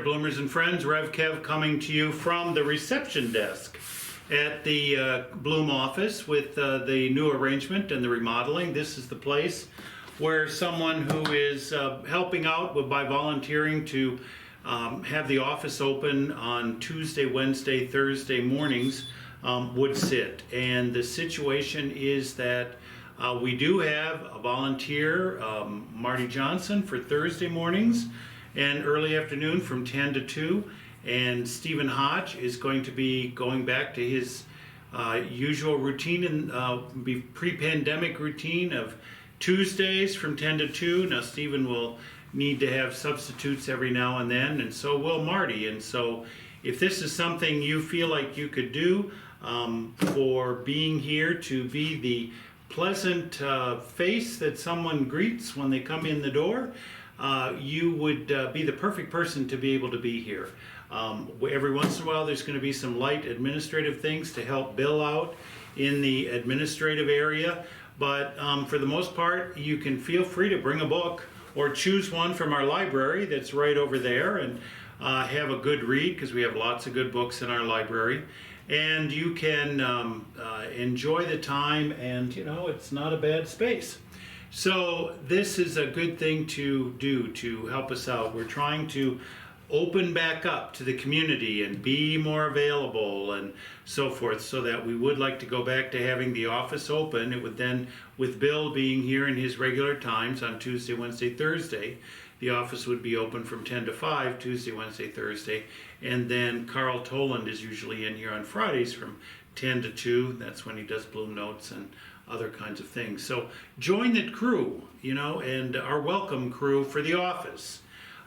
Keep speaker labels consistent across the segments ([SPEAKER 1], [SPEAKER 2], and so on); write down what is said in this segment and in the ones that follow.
[SPEAKER 1] Bloomers and Friends. Rev Kev coming to you from the reception desk at the Bloom office with the new arrangement and the remodeling. This is the place where someone who is helping out by volunteering to have the office open on Tuesday, Wednesday, Thursday mornings would sit. And the situation is that we do have a volunteer, Marty Johnson, for Thursday mornings and early afternoon from 10 to 2. And Stephen Hodge is going to be going back to his usual routine and pre-pandemic routine of Tuesdays from 10 to 2. Now Stephen will need to have substitutes every now and then, and so will Marty. And so if this is something you feel like you could do for being here to be the pleasant face that someone greets when they come in the door, you would be the perfect person to be able to be here. Every once in a while there's going to be some light administrative things to help Bill out in the administrative area, but for the most part you can feel free to bring a book or choose one from our library that's right over there and have a good read, because we have lots of good books in our library. And you can enjoy the time, and you know, it's not a bad space. So this is a good thing to do to help us out. We're trying to open back up to the community and be more available and so forth, so that we would like to go back to having the office open. It would then, with Bill being here in his regular times on Tuesday, Wednesday, Thursday, the office would be open from 10 to 5, Tuesday, Wednesday, Thursday, and then Carl Toland is usually in here on Fridays from 10 to 2. That's when he does Bloom Notes and other kinds of things. So join the crew, you know, and our welcome crew for the office.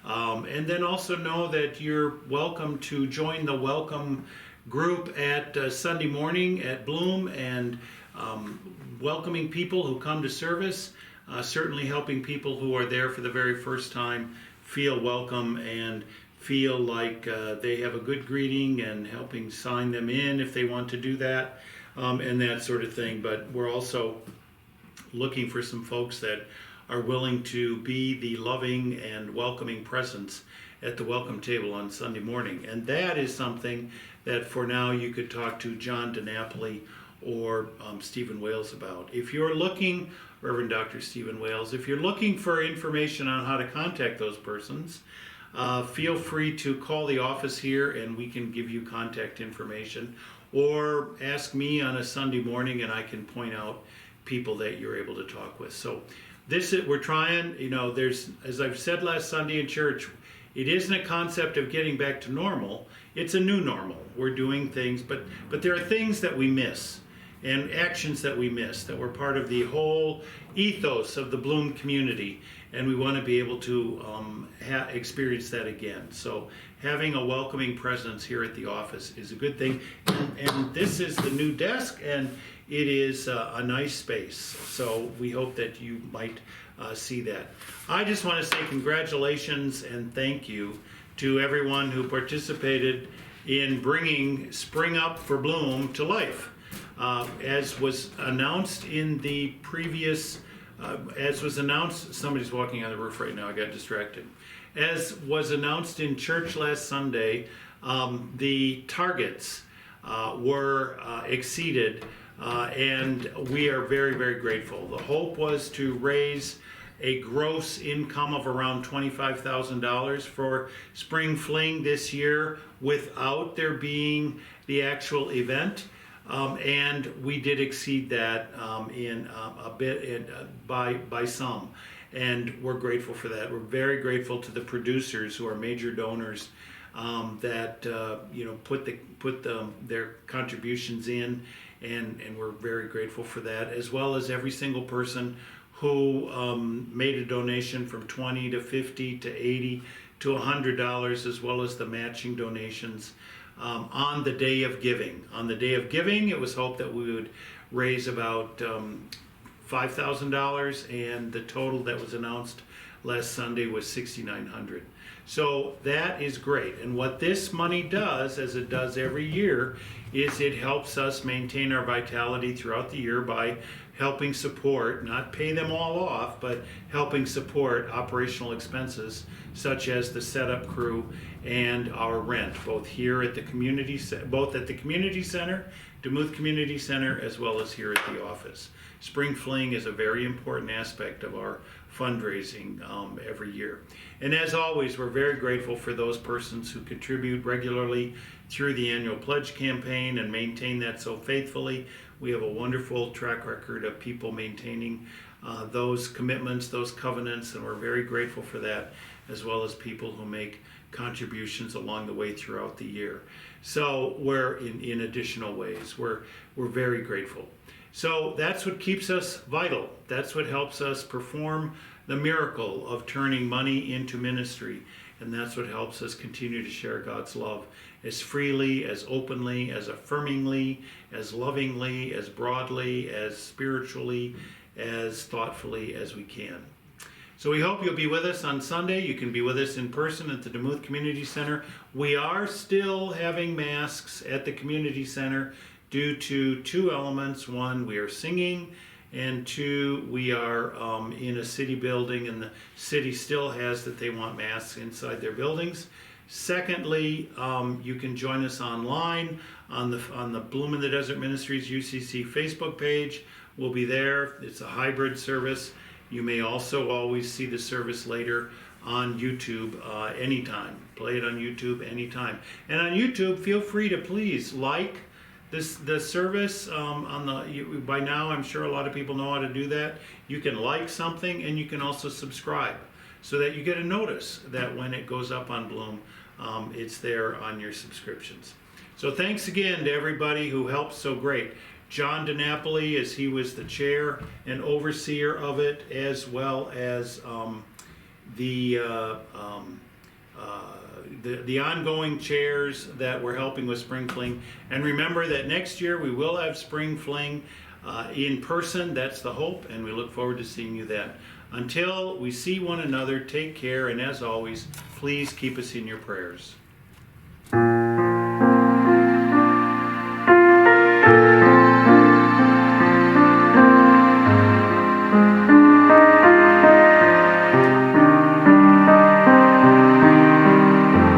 [SPEAKER 1] And then also know that you're welcome to join the welcome group at Sunday morning at Bloom, and welcoming people who come to service, certainly helping people who are there for the very first time feel welcome and feel like they have a good greeting, and helping sign them in if they want to do that, and that sort of thing. But we're also looking for some folks that are willing to be the loving and welcoming presence at the welcome table on Sunday morning. And that is something that for now you could talk to John DiNapoli or Stephen Wales about. If you're looking, Reverend Dr. Stephen Wales, if you're looking for information on how to contact those persons, feel free to call the office here and we can give you contact information, or ask me on a Sunday morning and I can point out people that you're able to talk with. So this is, we're trying, you know, there's, as I've said last Sunday in church, it isn't a concept of getting back to normal, it's a new normal. We're doing things, but there are things that we miss, and actions that we miss, that were part of the whole ethos of the Bloom community, and we want to be able to experience that again. So having a welcoming presence here at the office is a good thing, and this is the new desk, and it is a nice space, so we hope that you might see that. I just want to say congratulations and thank you to everyone who participated in bringing Spring Up for Bloom to life. As was announced in the previous, somebody's walking on the roof right now, I got distracted. As was announced in church last Sunday, the targets were exceeded, and we are very, very grateful. The hope was to raise a gross income of around $25,000 for Spring Fling this year without there being the actual event. And we did exceed that in a bit by some, and we're grateful for that. We're very grateful to the producers who are major donors that you know, put their contributions in, and we're very grateful for that, as well as every single person who made a donation from $20 to $50 to $80 to $100, as well as the matching donations. On the day of giving. On the day of giving, it was hoped that we would raise about $5,000, and the total that was announced last Sunday was $6,900. So that is great. And what this money does, as it does every year, is it helps us maintain our vitality throughout the year by helping support, not pay them all off, but helping support operational expenses such as the setup crew and our rent, both here at the community, both at the community center, Demuth Community Center, as well as here at the office. Spring Fling is a very important aspect of our fundraising every year. And as always, we're very grateful for those persons who contribute regularly through the annual pledge campaign and maintain that so faithfully. We have a wonderful track record of people maintaining those commitments, those covenants, and we're very grateful for that, as well as people who make contributions along the way throughout the year. So we're in additional ways, we're very grateful. So that's what keeps us vital. That's what helps us perform the miracle of turning money into ministry. And that's what helps us continue to share God's love as freely, as openly, as affirmingly, as lovingly, as broadly, as spiritually, as thoughtfully as we can. So we hope you'll be with us on Sunday. You can be with us in person at the Demuth Community Center. We are still having masks at the Community Center due to two elements. One, we are singing, and two, we are in a city building, and the city still has that they want masks inside their buildings. Secondly, you can join us online on the Bloom in the Desert Ministries UCC Facebook page. We'll be there. It's a hybrid service. You may also always see the service later on YouTube anytime. Play it on YouTube anytime. And on YouTube, feel free to please like the service by now. I'm sure a lot of people know how to do that. You can like something, and you can also subscribe so that you get a notice that when it goes up on Bloom, it's there on your subscriptions. So thanks again to everybody who helped so great. John DiNapoli, as he was the chair and overseer of it, as well as the ongoing chairs that were helping with Spring Fling. And remember that next year we will have Spring Fling in person. That's the hope, and we look forward to seeing you then. Until we see one another, take care, and as always, please keep us in your prayers.